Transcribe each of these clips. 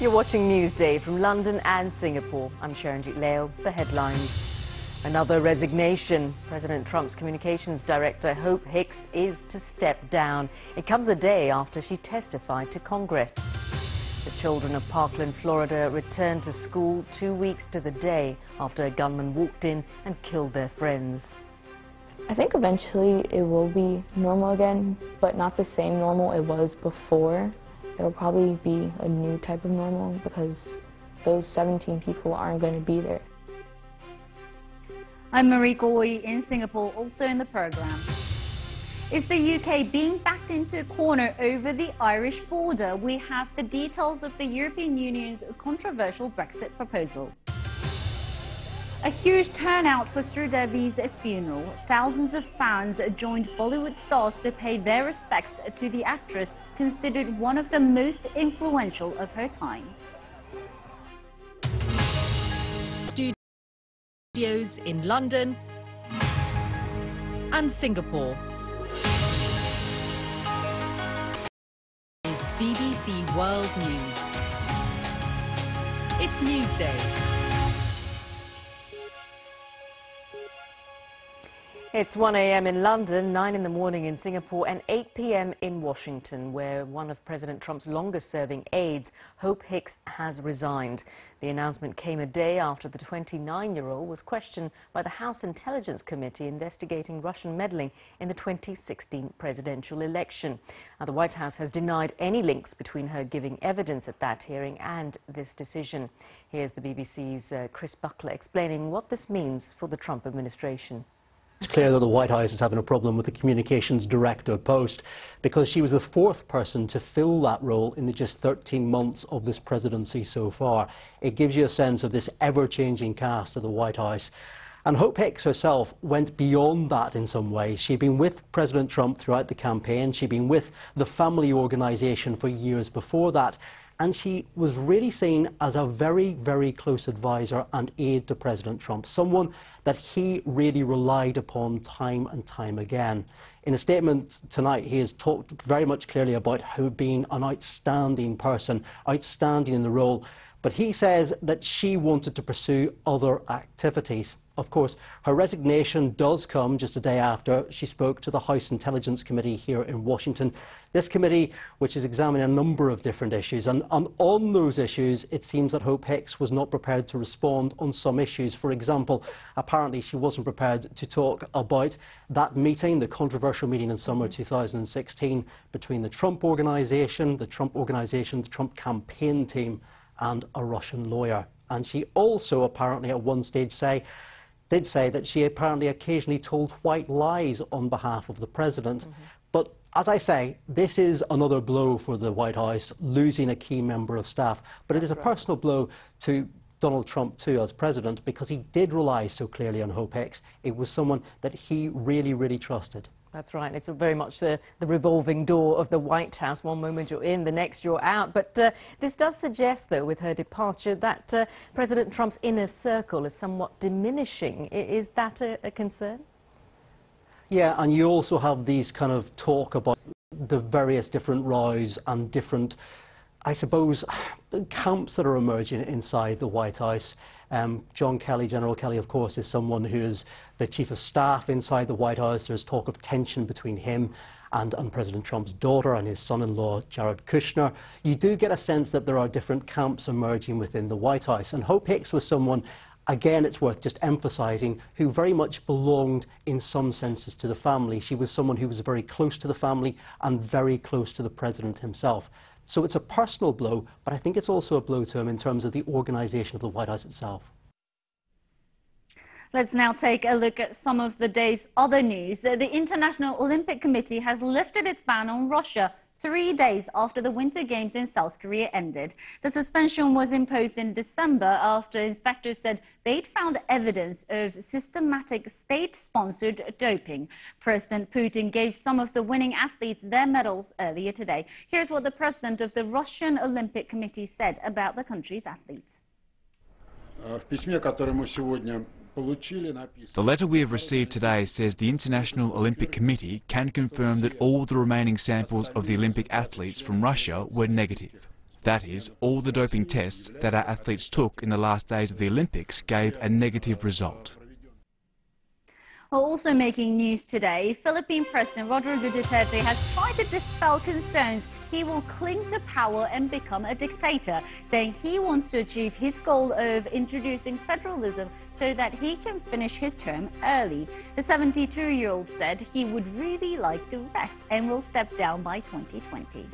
You're watching Newsday from London and Singapore. I'm Sharanjit Leo. The headlines. Another resignation. President Trump's communications director, Hope Hicks, is to step down. It comes a day after she testified to Congress. The children of Parkland, Florida, returned to school 2 weeks to the day after a gunman walked in and killed their friends. I think eventually it will be normal again, but not the same normal it was before. It'll probably be a new type of normal because those 17 people aren't going to be there. I'm Marie Goy in Singapore, also in the programme. Is the UK being backed into a corner over the Irish border? We have the details of the European Union's controversial Brexit proposal. A huge turnout for Sridevi's funeral. Thousands of fans joined Bollywood stars to pay their respects to the actress, considered one of the most influential of her time. Studios in London and Singapore. Is BBC World News. It's Newsday. It's 1 a.m. in London, 9 in the morning in Singapore and 8 p.m. in Washington, where one of President Trump's longest-serving aides, Hope Hicks, has resigned. The announcement came a day after the 29-year-old was questioned by the House Intelligence Committee investigating Russian meddling in the 2016 presidential election. Now, the White House has denied any links between her giving evidence at that hearing and this decision. Here's the BBC's Chris Buckler explaining what this means for the Trump administration. It's clear that the White House is having a problem with the communications director post because she was the fourth person to fill that role in the just 13 months of this presidency so far. It gives you a sense of this ever-changing cast of the White House. And Hope Hicks herself went beyond that in some ways. She'd been with President Trump throughout the campaign. She'd been with the family organization for years before that. And she was really seen as a very, very close advisor and aide to President Trump, someone that he really relied upon time and time again. In a statement tonight, he has talked very much clearly about her being an outstanding person, outstanding in the role, but he says that she wanted to pursue other activities. Of course, her resignation does come just a day after she spoke to the House Intelligence Committee here in Washington. This committee, which is examining a number of different issues, and on those issues, it seems that Hope Hicks was not prepared to respond on some issues. For example, apparently she wasn't prepared to talk about that meeting, the controversial meeting in summer 2016 between the Trump Organization, the Trump campaign team, and a Russian lawyer. And she also apparently at one stage did say that she apparently occasionally told white lies on behalf of the president. But as I say, this is another blow for the White House, losing a key member of staff. But it is a personal blow to Donald Trump too as president, because he did rely so clearly on Hope Hicks. It was someone that he really, really trusted. That's right. It's very much the revolving door of the White House. One moment you're in, the next you're out. But this does suggest, though, with her departure, that President Trump's inner circle is somewhat diminishing. Is that a concern? Yeah, and you also have these kind of talk about the various different rows and different, I suppose, camps that are emerging inside the White House. John Kelly, General Kelly, of course, is someone who is the chief of staff inside the White House. There's talk of tension between him and President Trump's daughter and his son-in-law, Jared Kushner. You do get a sense that there are different camps emerging within the White House. And Hope Hicks was someone, again, it's worth just emphasizing, who very much belonged in some senses to the family. She was someone who was very close to the family and very close to the president himself. So it's a personal blow, but I think it's also a blow to him in terms of the organization of the White House itself. Let's now take a look at some of the day's other news. The International Olympic Committee has lifted its ban on Russia 3 days after the Winter Games in South Korea ended. The suspension was imposed in December after inspectors said they'd found evidence of systematic state-sponsored doping. President Putin gave some of the winning athletes their medals earlier today. Here's what the president of the Russian Olympic Committee said about the country's athletes. The letter we have received today says the International Olympic Committee can confirm that all the remaining samples of the Olympic athletes from Russia were negative. That is, all the doping tests that our athletes took in the last days of the Olympics gave a negative result. Well, also making news today, Philippine President Rodrigo Duterte has tried to dispel concerns he will cling to power and become a dictator, saying he wants to achieve his goal of introducing federalism so that he can finish his term early. The 72-year-old said he would really like to rest and will step down by 2020.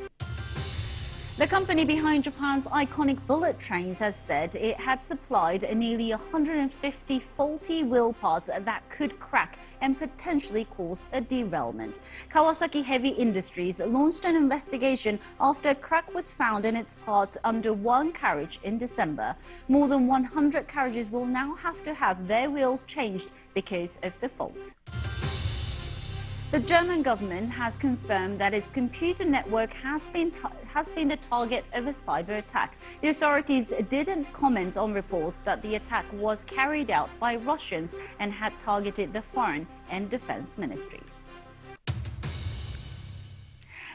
The company behind Japan's iconic bullet trains has said it had supplied nearly 150 faulty wheel parts that could crack and potentially cause a derailment. Kawasaki Heavy Industries launched an investigation after a crack was found in its parts under one carriage in December. More than 100 carriages will now have to have their wheels changed because of the fault. The German government has confirmed that its computer network has been the target of a cyber attack. The authorities didn't comment on reports that the attack was carried out by Russians and had targeted the foreign and defense ministries.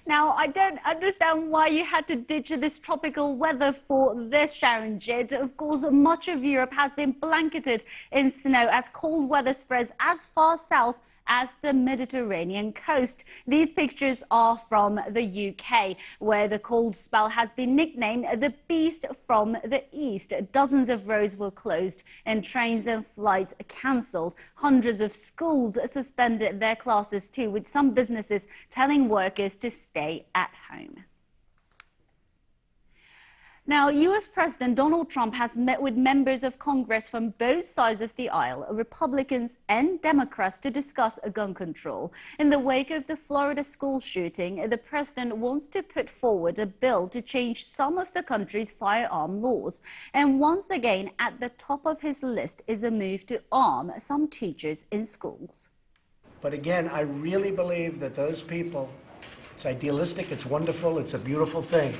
Now, I don't understand why you had to ditch this tropical weather for this, Sharon Jid. Of course, much of Europe has been blanketed in snow as cold weather spreads as far south as the Mediterranean coast. These pictures are from the UK, where the cold spell has been nicknamed the Beast from the East. Dozens of roads were closed and trains and flights cancelled. Hundreds of schools suspended their classes too, with some businesses telling workers to stay at home. Now, U.S. President Donald Trump has met with members of Congress from both sides of the aisle, Republicans and Democrats, to discuss gun control. In the wake of the Florida school shooting, the president wants to put forward a bill to change some of the country's firearm laws. And once again, at the top of his list is a move to arm some teachers in schools. But again, I really believe that those people, it's idealistic, it's wonderful, it's a beautiful thing.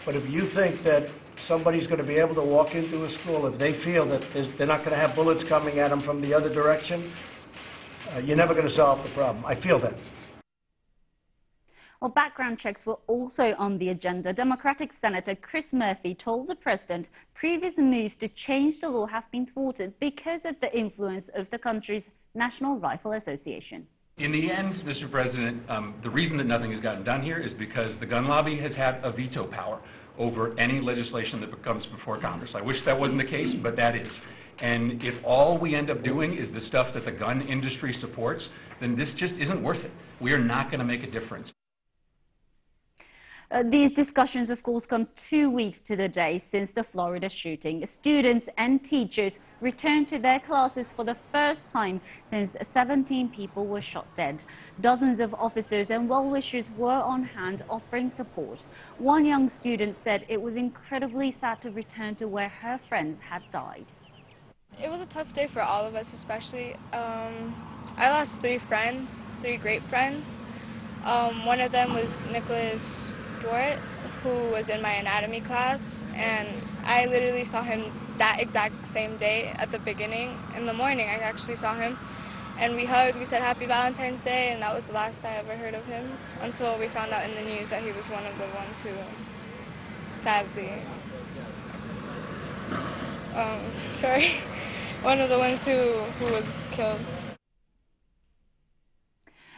But if you think that somebody's going to be able to walk into a school, if they feel that they're not going to have bullets coming at them from the other direction, you're never going to solve the problem. I feel that. Well, background checks were also on the agenda. Democratic Senator Chris Murphy told the president previous moves to change the law have been thwarted because of the influence of the country's National Rifle Association. In the end, Mr. President, the reason that nothing has gotten done here is because the gun lobby has had a veto power over any legislation that comes before Congress. I wish that wasn't the case, but that is. And if all we end up doing is the stuff that the gun industry supports, then this just isn't worth it. We are not going to make a difference. These discussions, of course, come 2 weeks to the day since the Florida shooting. Students and teachers returned to their classes for the first time since 17 people were shot dead. Dozens of officers and well-wishers were on hand offering support. One young student said it was incredibly sad to return to where her friends had died. It was a tough day for all of us, especially. I lost 3 friends, 3 great friends. One of them was Nicholas Dwart, who was in my anatomy class, and I literally saw him that exact same day at the beginning. In the morning, I actually saw him, and we hugged, we said Happy Valentine's Day, and that was the last I ever heard of him until we found out in the news that he was one of the ones who sadly, one of the ones who was killed.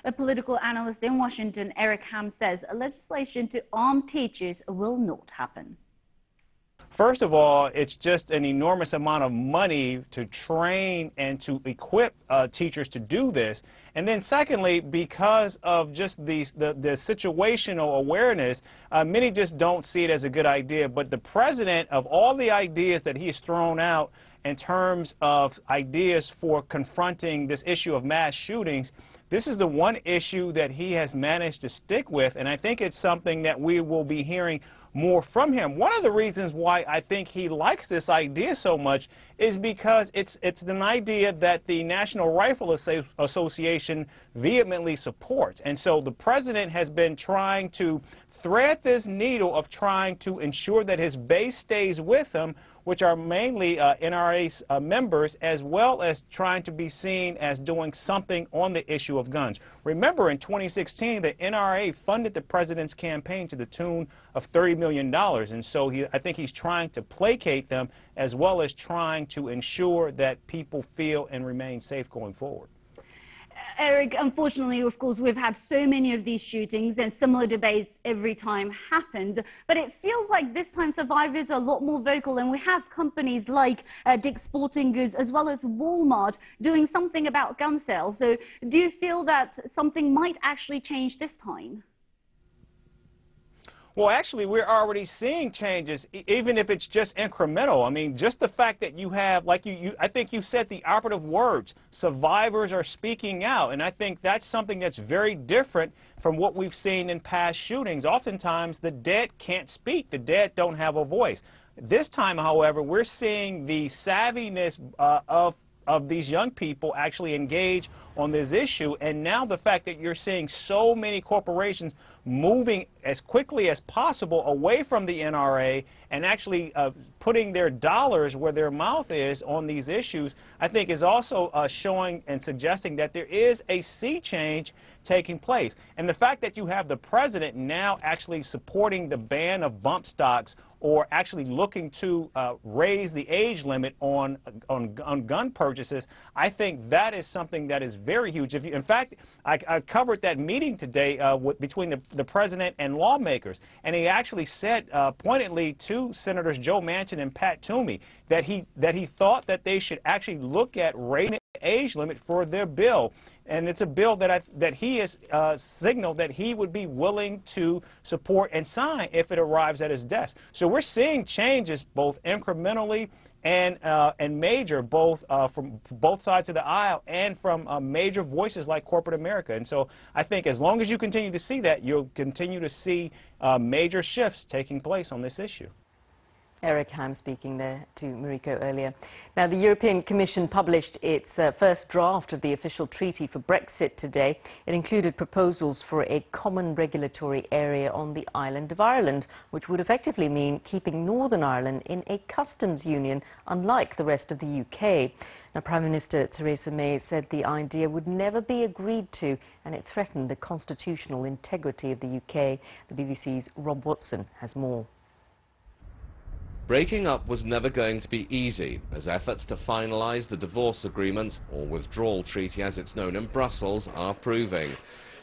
A political analyst in Washington, Eric Ham, says legislation to arm teachers will not happen. First of all, it's just an enormous amount of money to train and to equip teachers to do this. And then secondly, because of just the situational awareness, many just don't see it as a good idea. But the president, of all the ideas that he's thrown out in terms of ideas for confronting this issue of mass shootings, this is the one issue that he has managed to stick with, and I think it's something that we will be hearing more from him. One of the reasons why I think he likes this idea so much is because it's an idea that the National Rifle Association vehemently supports. And so the president has been trying to thread this needle of trying to ensure that his base stays with him, which are mainly NRA members, as well as trying to be seen as doing something on the issue of guns. Remember, in 2016, the NRA funded the president's campaign to the tune of $30 million, and so I think he's trying to placate them as well as trying to ensure that people feel and remain safe going forward. Eric, unfortunately, of course, we've had so many of these shootings and similar debates every time happened, but it feels like this time survivors are a lot more vocal, and we have companies like Dick's Sporting Goods as well as Walmart doing something about gun sales. So do you feel that something might actually change this time? Well, actually, we're already seeing changes, even if it's just incremental. I mean, just the fact that you have, like I think you said the operative words, survivors are speaking out, and I think that's something that's very different from what we've seen in past shootings. Oftentimes, the dead can't speak. The dead don't have a voice. This time, however, we're seeing the savviness of these young people actually engage on this issue, and now the fact that you're seeing so many corporations moving as quickly as possible away from the NRA and actually putting their dollars where their mouth is on these issues, I think is also showing and suggesting that there is a sea change taking place. And the fact that you have the president now actually supporting the ban of bump stocks or actually looking to raise the age limit on gun purchases, I think that is something that is very huge. In fact, I covered that meeting today between the president and lawmakers, and he actually said pointedly to Senators Joe Manchin and Pat Toomey that he thought that they should actually look at raising the age limit for their bill. And it's a bill that he has signaled that he would be willing to support and sign if it arrives at his desk. So we're seeing changes both incrementally and major, both from both sides of the aisle and from major voices like corporate America. And so I think as long as you continue to see that, you'll continue to see major shifts taking place on this issue. Eric Ham speaking there to Mariko earlier. Now, the European Commission published its first draft of the official treaty for Brexit today. It included proposals for a common regulatory area on the island of Ireland, which would effectively mean keeping Northern Ireland in a customs union, unlike the rest of the UK. Now, Prime Minister Theresa May said the idea would never be agreed to, and it threatened the constitutional integrity of the UK. The BBC's Rob Watson has more. Breaking up was never going to be easy, as efforts to finalise the divorce agreement, or withdrawal treaty as it's known in Brussels, are proving.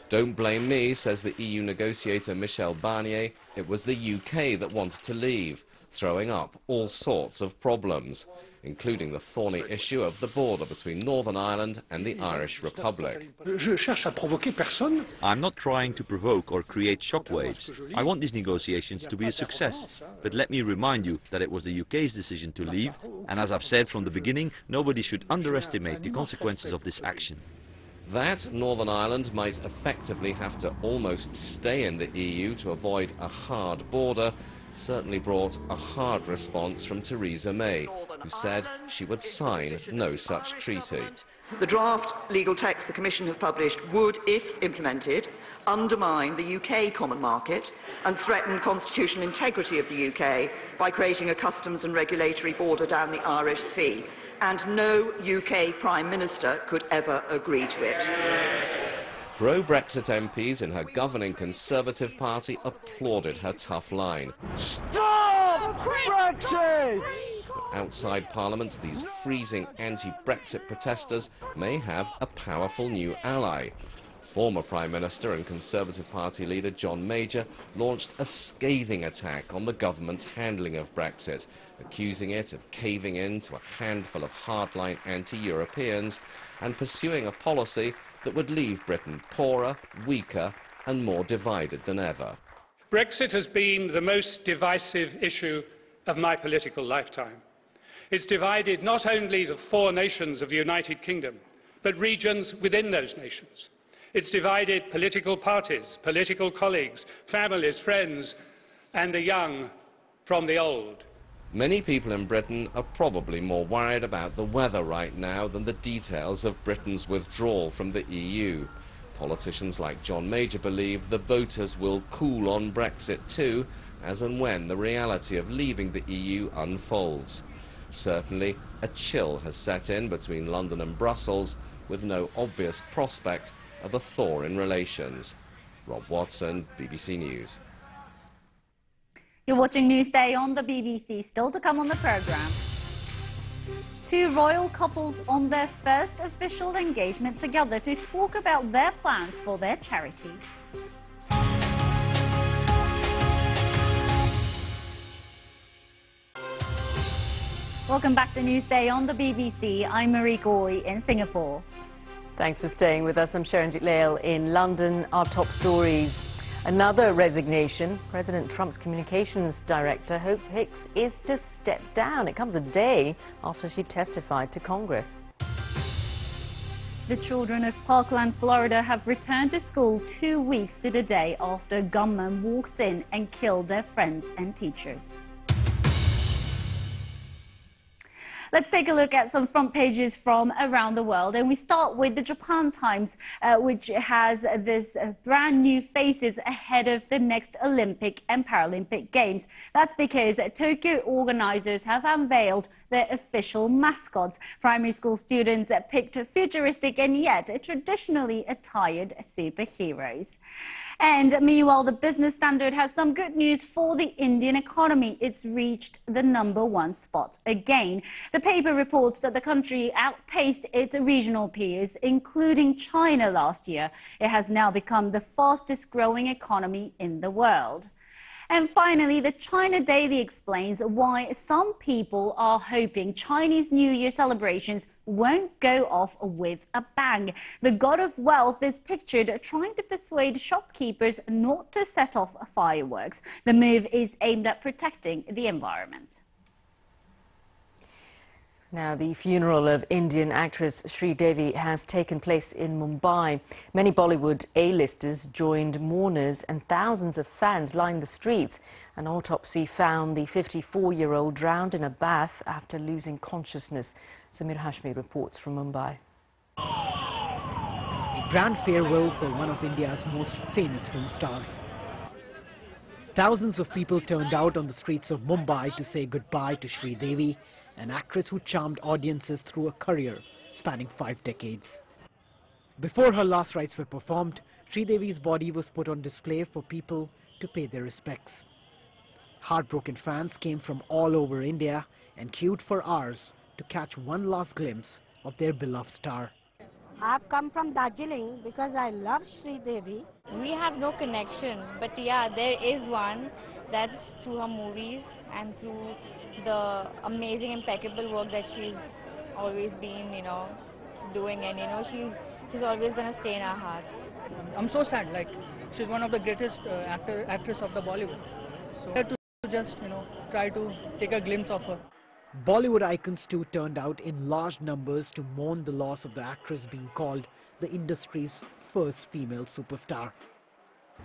Don't blame me, says the EU negotiator Michel Barnier. It was the UK that wanted to leave, throwing up all sorts of problems, including the thorny issue of the border between Northern Ireland and the Irish Republic. I'm not trying to provoke or create shockwaves. I want these negotiations to be a success. But let me remind you that it was the UK's decision to leave, and as I've said from the beginning, nobody should underestimate the consequences of this action. That Northern Ireland might effectively have to almost stay in the EU to avoid a hard border certainly brought a hard response from Theresa May, who said she would sign no such treaty. The draft legal text the Commission have published would, if implemented, undermine the UK common market and threaten constitutional integrity of the UK by creating a customs and regulatory border down the Irish Sea, and no UK Prime Minister could ever agree to it. Pro-Brexit MPs in her governing Conservative Party applauded her tough line. Stop Brexit! But outside Parliament, these freezing anti-Brexit protesters may have a powerful new ally. Former Prime Minister and Conservative Party leader John Major launched a scathing attack on the government's handling of Brexit, accusing it of caving in to a handful of hardline anti-Europeans and pursuing a policy that would leave Britain poorer, weaker and more divided than ever. Brexit has been the most divisive issue of my political lifetime. It's divided not only the four nations of the United Kingdom, but regions within those nations. It's divided political parties, political colleagues, families, friends, and the young from the old. Many people in Britain are probably more worried about the weather right now than the details of Britain's withdrawal from the EU. Politicians like John Major believe the voters will cool on Brexit too, as and when the reality of leaving the EU unfolds. Certainly, a chill has set in between London and Brussels, with no obvious prospect of a thaw in relations. Rob Watson, BBC News. You're watching Newsday on the BBC. Still to come on the programme. Two royal couples on their first official engagement together to talk about their plans for their charity. Welcome back to Newsday on the BBC. I'm Marie Goy in Singapore. Thanks for staying with us. I'm Sharonjit Lail in London. Our top stories. Another resignation. President Trump's communications director, Hope Hicks, is to step down. It comes a day after she testified to Congress. The children of Parkland, Florida have returned to school 2 weeks to the day after a gunman walked in and killed their friends and teachers. Let's take a look at some front pages from around the world, and we start with the Japan Times, which has this brand new faces ahead of the next Olympic and Paralympic Games. That's because Tokyo organizers have unveiled their official mascots. Primary school students picked futuristic and yet traditionally attired superheroes. And meanwhile, the Business Standard has some good news for the Indian economy. It's reached the #1 spot again. The paper reports that the country outpaced its regional peers, including China last year. It has now become the fastest growing economy in the world. And finally, the China Daily explains why some people are hoping Chinese New Year celebrations won't go off with a bang. The god of wealth is pictured trying to persuade shopkeepers not to set off fireworks. The move is aimed at protecting the environment. Now, the funeral of Indian actress Sridevi has taken place in Mumbai. Many Bollywood A-listers joined mourners and thousands of fans lined the streets. An autopsy found the 54-year-old drowned in a bath after losing consciousness. Samir Hashmi reports from Mumbai. A grand farewell for one of India's most famous film stars. Thousands of people turned out on the streets of Mumbai to say goodbye to Sridevi, an actress who charmed audiences through a career spanning 5 decades. Before her last rites were performed, Sridevi's body was put on display for people to pay their respects. Heartbroken fans came from all over India and queued for hours to catch one last glimpse of their beloved star. I've come from Darjeeling because I love Sridevi. We have no connection, but yeah, there is one. That's through her movies and through the amazing, impeccable work that she's always been, doing, and she's always gonna stay in our hearts. I'm so sad. Like, she's one of the greatest actress of the Bollywood. So to just try to take a glimpse of her. Bollywood icons too turned out in large numbers to mourn the loss of the actress being called the industry's first female superstar.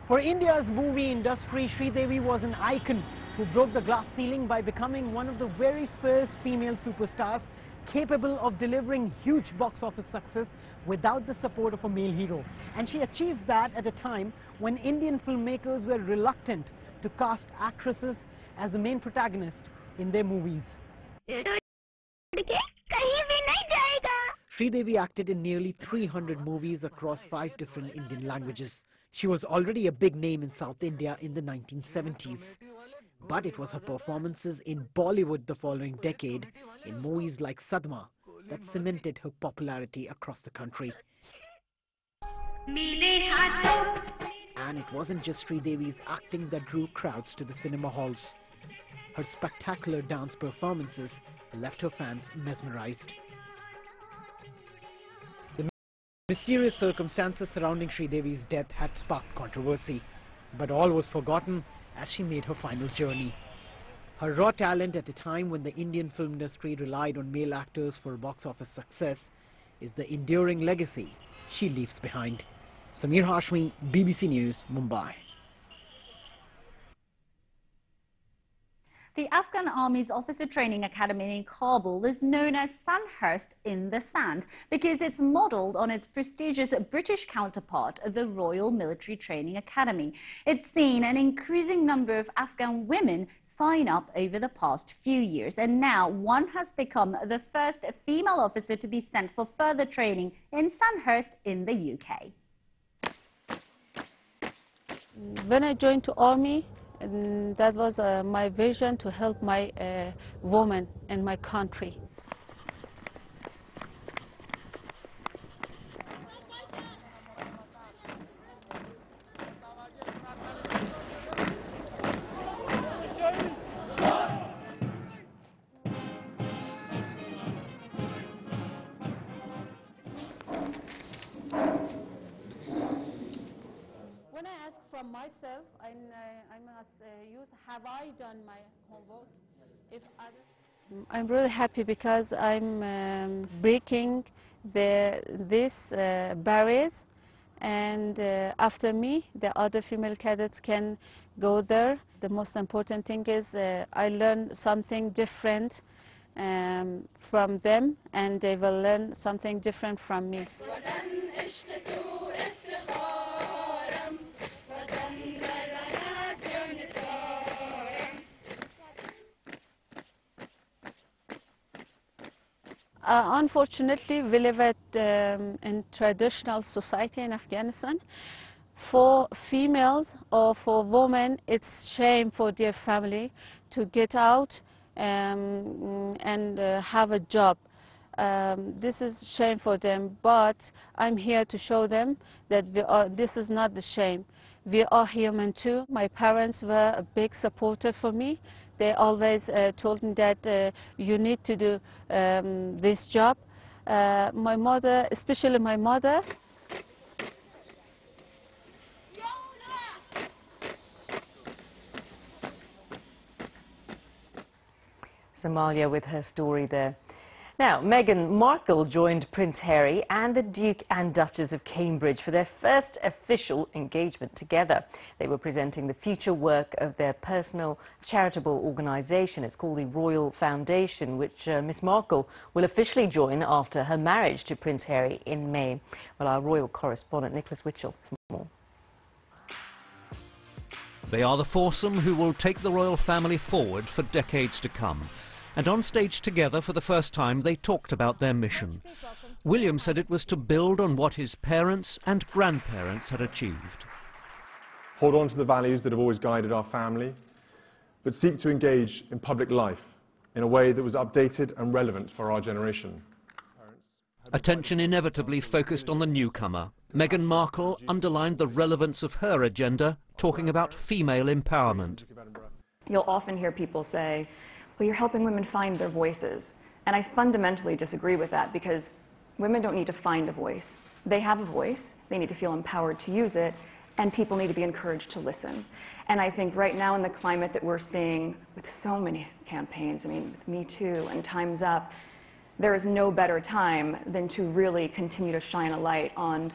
For India's movie industry, Sridevi was an icon who broke the glass ceiling by becoming one of the very first female superstars capable of delivering huge box office success without the support of a male hero. And she achieved that at a time when Indian filmmakers were reluctant to cast actresses as the main protagonist in their movies. Sridevi acted in nearly 300 movies across 5 different Indian languages. She was already a big name in South India in the 1970s. But it was her performances in Bollywood the following decade, in movies like Sadma, that cemented her popularity across the country. And it wasn't just Sridevi's acting that drew crowds to the cinema halls. Her spectacular dance performances left her fans mesmerized. The mysterious circumstances surrounding Sridevi's death had sparked controversy, but all was forgotten as she made her final journey. Her raw talent at a time when the Indian film industry relied on male actors for box office success is the enduring legacy she leaves behind. Samir Hashmi, BBC News, Mumbai. The Afghan Army's Officer Training Academy in Kabul is known as Sandhurst in the Sand because it's modelled on its prestigious British counterpart, the Royal Military Training Academy. It's seen an increasing number of Afghan women sign up over the past few years, and now one has become the first female officer to be sent for further training in Sandhurst in the UK. When I joined the army, that was my vision to help my women in my country. When I ask from myself, I must use, have I done my homework? If others... I'm really happy because I'm breaking these barriers, and after me, the other female cadets can go there. The most important thing is I learn something different from them, and they will learn something different from me. Unfortunately, we live in traditional society in Afghanistan. For females or for women, it's shame for their family to get out and have a job. This is shame for them, but I'm here to show them that this is not the shame. We are human too. My parents were a big supporter for me. They always told me that you need to do this job. My mother, especially my mother, Somalia with her story there. Now, Meghan Markle joined Prince Harry and the Duke and Duchess of Cambridge for their first official engagement together. They were presenting the future work of their personal charitable organisation. It's called the Royal Foundation, which Miss Markle will officially join after her marriage to Prince Harry in May. Well, our royal correspondent Nicholas Witchell has more. They are the foursome who will take the royal family forward for decades to come. And on stage together for the first time, they talked about their mission. William said it was to build on what his parents and grandparents had achieved. Hold on to the values that have always guided our family, but seek to engage in public life in a way that was updated and relevant for our generation. Attention inevitably focused on the newcomer. Meghan Markle underlined the relevance of her agenda, talking about female empowerment. You'll often hear people say, well, you're helping women find their voices. And I fundamentally disagree with that, because women don't need to find a voice. They have a voice, they need to feel empowered to use it, and people need to be encouraged to listen. And I think right now in the climate that we're seeing with so many campaigns, I mean, with Me Too and Time's Up, there is no better time than to really continue to shine a light on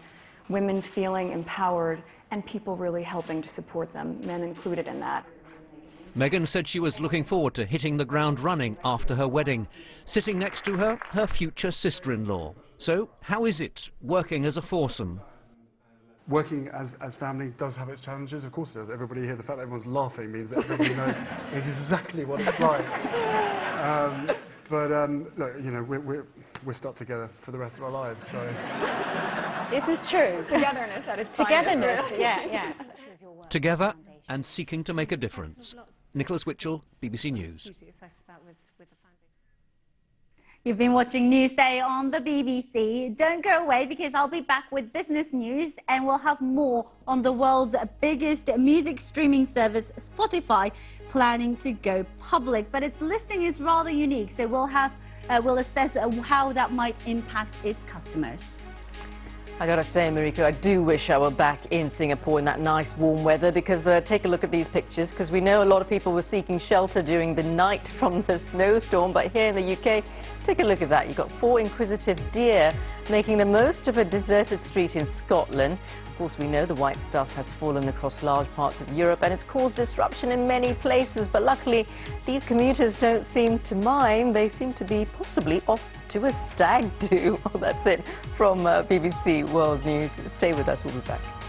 women feeling empowered and people really helping to support them, men included in that. Meghan said she was looking forward to hitting the ground running after her wedding. Sitting next to her, her future sister-in-law. So, how is it, working as a foursome? Working as family does have its challenges, of course it does. Everybody here, the fact that everyone's laughing means that everybody knows exactly what it's like. Look, you know, we're stuck together for the rest of our lives, so... This is true. Togetherness at its finest. Togetherness, yeah. Together and seeking to make a difference. Nicholas Witchell, BBC News. You've been watching Newsday on the BBC. Don't go away, because I'll be back with business news, and we'll have more on the world's biggest music streaming service, Spotify, planning to go public. But its listing is rather unique, so we'll assess how that might impact its customers. I gotta say, Mariko, I do wish I were back in Singapore in that nice warm weather, because take a look at these pictures, because we know a lot of people were seeking shelter during the night from the snowstorm, but here in the UK, take a look at that. You've got 4 inquisitive deer making the most of a deserted street in Scotland, course, we know the white stuff has fallen across large parts of Europe and it's caused disruption in many places. But luckily, these commuters don't seem to mind. They seem to be possibly off to a stag do. Well, that's it from BBC World News. Stay with us. We'll be back.